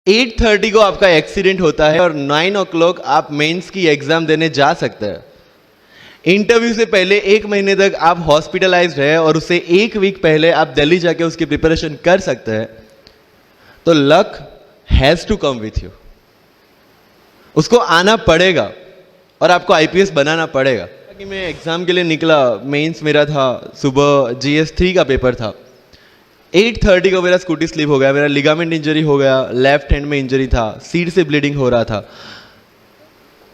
8:30 को आपका एक्सीडेंट होता है और 9 o'clock आप मेंस की एग्जाम देने जा सकते हैं। इंटरव्यू से पहले 1 महीने तक आप हॉस्पिटलाइज्ड है और उससे 1 वीक पहले आप दिल्ली जाके उसकी प्रिपरेशन कर सकते हैं। तो luck has to come with you, उसको आना पड़ेगा और आपको आईपीएस बनाना पड़ेगा। कि मैं एग्जाम के लिए निकला, मेंस मेरा था सुबह, GS3 का पेपर था। 8:30 को मेरा स्कूटी स्लिप हो गया, मेरा लिगामेंट इंजरी हो गया, लेफ्ट हैंड में इंजरी था, सीट से ब्लीडिंग हो रहा था।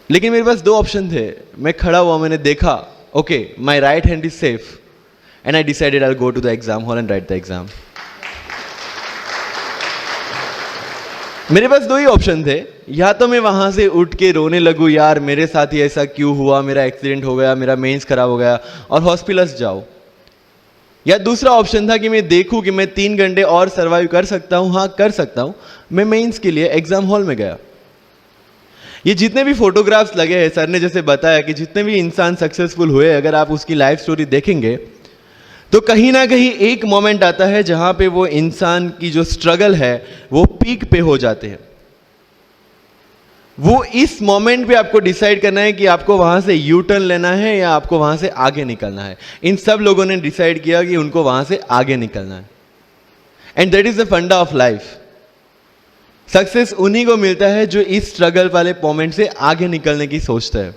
लेकिन मेरे पास 2 ऑप्शन थे। मैं खड़ा हुआ, मैंने देखा, okay my right hand is safe and I decided I will go to the exam hall and write the exam. मेरे पास 2 ही ऑप्शन थे, या तो मैं वहां से उठ के रोने लगूं, यार मेरे साथ ही ऐसा क्यों हुआ, मेरा एक्सीडेंट हो गया, मेरा मेंस खराब हो गया, और हॉस्पिटल जाओ। या दूसरा ऑप्शन था कि मैं देखूं कि मैं 3 घंटे और सर्वाइव कर सकता हूं। हाँ, कर सकता हूं। मैं मेंस के लिए एग्जाम हॉल में गया। ये जितने भी फोटोग्राफ्स लगे हैं, सर ने जैसे बताया कि जितने भी इंसान सक्सेसफुल हुए, अगर आप उसकी लाइफ स्टोरी देखेंगे तो कहीं ना कहीं एक मोमेंट आता है जहां पे वो इंसान की जो स्ट्रगल है वो पीक पे हो जाते हैं। वो इस मोमेंट पे आपको डिसाइड करना है कि आपको वहां से यू टर्न लेना है या आपको वहां से आगे निकलना है। इन सब लोगों ने डिसाइड किया कि उनको वहां से आगे निकलना है, एंड दैट इज द फंडा ऑफ लाइफ। सक्सेस उन्हीं को मिलता है जो इस स्ट्रगल वाले मोमेंट से आगे निकलने की सोचता है।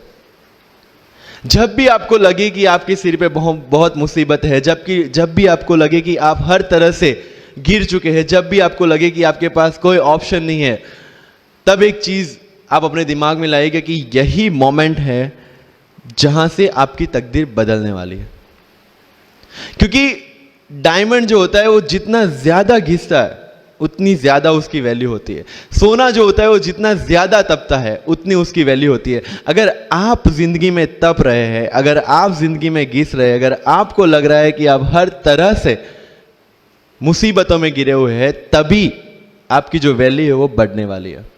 जब भी आपको लगे कि आपके सिर पे बहुत मुसीबत है, जब भी आपको लगे कि आप हर तरह से गिर चुके हैं, जब भी आपको लगे कि आपके पास कोई ऑप्शन नहीं है, तब एक चीज आप अपने दिमाग में लाइएगा कि यही मोमेंट है जहां से आपकी तकदीर बदलने वाली है। क्योंकि डायमंड जो होता है वो जितना ज्यादा घिसता है उतनी ज्यादा उसकी वैल्यू होती है। सोना जो होता है वो जितना ज्यादा तपता है उतनी उसकी वैल्यू होती है। अगर आप जिंदगी में तप रहे हैं, अगर आप जिंदगी में घिस रहे हैं, अगर आपको लग रहा है कि आप हर तरह से मुसीबतों में गिरे हुए हैं, तभी आपकी जो वैल्यू है वो बढ़ने वाली है।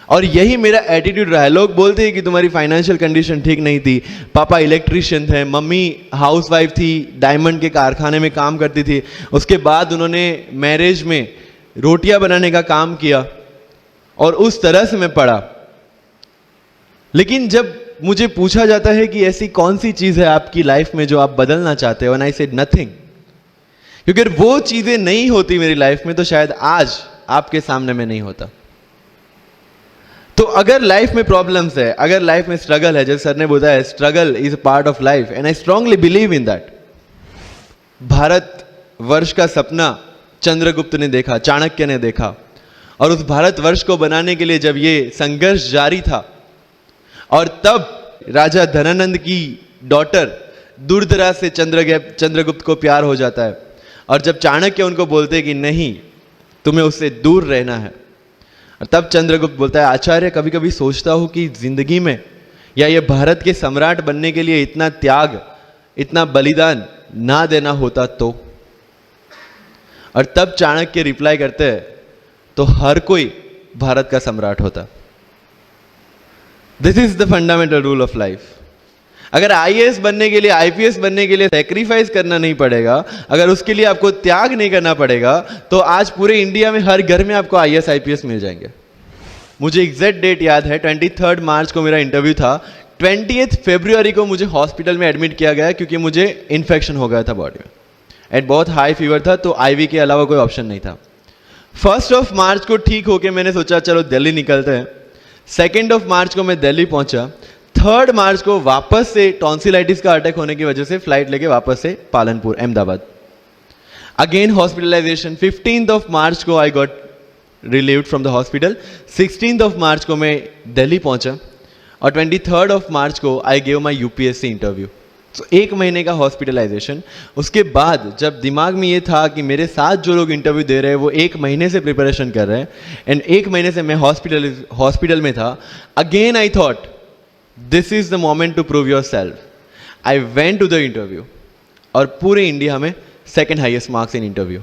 और यही मेरा एटीट्यूड रहा है। लोग बोलते हैं कि तुम्हारी फाइनेंशियल कंडीशन ठीक नहीं थी, पापा इलेक्ट्रिशियन थे, मम्मी हाउसवाइफ थी, डायमंड के कारखाने में काम करती थी, उसके बाद उन्होंने मैरिज में रोटियां बनाने का काम किया और उस तरह से मैं पढ़ा। लेकिन जब मुझे पूछा जाता है कि ऐसी कौन सी चीज है आपकी लाइफ में जो आप बदलना चाहते हो, एंड आई सेड नथिंग। क्योंकि अगर वो चीजें नहीं होती मेरी लाइफ में तो शायद आज आपके सामने में नहीं होता। तो अगर लाइफ में प्रॉब्लम्स है, अगर लाइफ में स्ट्रगल है, जैसे सर ने बताया struggle is a part of life and I strongly believe in that. Bharat वर्ष का सपना चंद्रगुप्त ने देखा, चाणक्य ने देखा, और उस भारत वर्ष को बनाने के लिए जब ये संघर्ष जारी था, और तब राजा धनानंद की डॉटर दुर्धरा से चंद्रगुप्त को प्यार हो जाता है, और जब चाणक्य उनको बोलते कि नहीं, तुम्हें उससे दूर रहना है, तब चंद्रगुप्त बोलता है, आचार्य कभी कभी सोचता हूं कि जिंदगी में या ये भारत के सम्राट बनने के लिए इतना त्याग, इतना बलिदान ना देना होता तो। और तब चाणक्य रिप्लाई करते हैं, तो हर कोई भारत का सम्राट होता। This is the fundamental rule of life. अगर आईएएस बनने के लिए, आईपीएस बनने के लिए सैक्रिफाइस करना नहीं पड़ेगा, अगर उसके लिए आपको त्याग नहीं करना पड़ेगा, तो आज पूरे इंडिया में हर घर में आपको आईएएस आईपीएस मिल जाएंगे। मुझे एग्जैक्ट डेट याद है, 23 मार्च को मेरा इंटरव्यू था। 20 फरवरी को मुझे हॉस्पिटल में एडमिट किया गया क्योंकि मुझे इन्फेक्शन हो गया था बॉडी में, एंड बहुत हाई फीवर था, तो आईवी के अलावा कोई ऑप्शन नहीं था। 1 मार्च को ठीक होके मैंने सोचा चलो दिल्ली निकलते हैं। 2 मार्च को मैं दिल्ली पहुंचा। 3 मार्च को वापस से टॉन्सिलाइटिस का अटैक होने की वजह से फ्लाइट लेके वापस से पालनपुर, अहमदाबाद, अगेन हॉस्पिटलाइजेशन। 15 मार्च को I got relieved from the hospital. 16 मार्च को मैं दिल्ली पहुंचा, और 23 मार्च को I gave my UPSC interview. तो 1 महीने का हॉस्पिटलाइजेशन। उसके बाद जब दिमाग में ये था कि मेरे साथ जो लोग इंटरव्यू दे रहे हैं वो 1 महीने से प्रिपरेशन कर रहे हैं, एंड 1 महीने से मैं हॉस्पिटल में था, again I thought this is the moment to prove yourself. I went to the interview, और पूरे इंडिया में 2nd highest marks in interview.